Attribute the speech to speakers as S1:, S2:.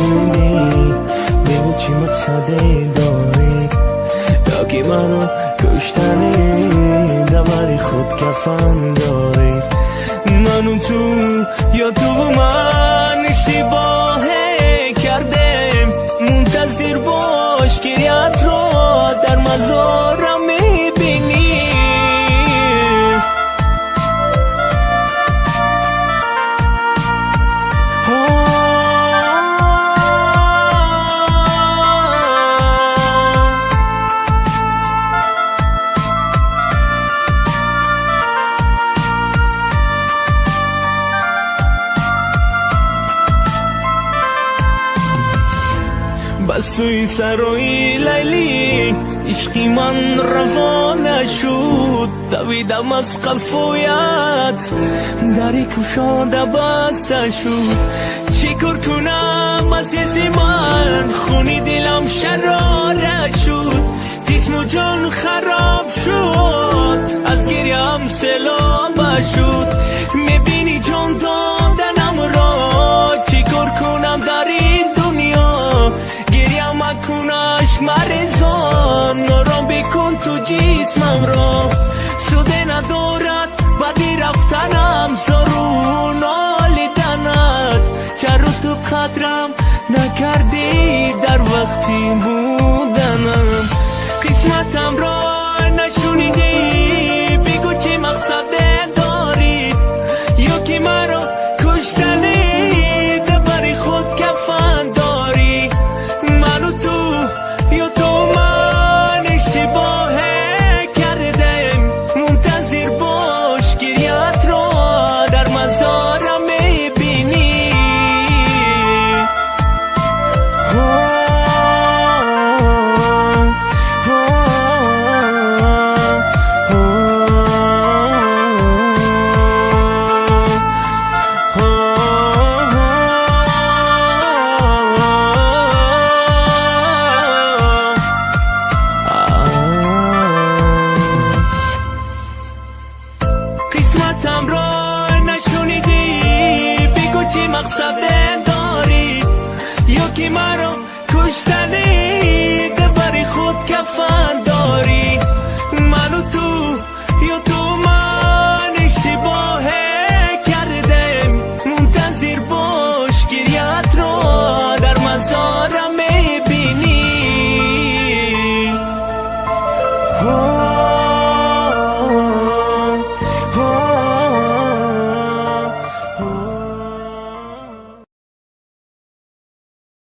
S1: نشونی بگو چی مقصده داری تا که منو کشتنی دبری خود کفن داری منو تو یا تو و من اشتباه کردم منتظر باش گریت رو در مزارم میبینی بس توی سرای لیلی عشقی من روانه شد دویدم از قفویت دری کشاده بسته شد چی کار کنم عزیزی من خونی دلم شراره شد جسم و جان خراب شد از گریم سلامه شد میبینی جان دادنم را چی کار کنم در این دنیا گریم کنش مریضان نارام بکن تو جسمم را سوده ندارد بدی رفتنم زارو نالیدنت چرا تو قدرم نکردی در وقتی بودنم قسمتم را نشونیدی بگو چه مقصده داری یا که مرا کشتنی دبری خود کفن داری منو تو یا تو من اشتباه کردم منتظر باش گریت رو در مزارم میبینی قسمتم را نشونیدی بگو چی مقصده داری یا که مرا کشتنی دبری خود کفن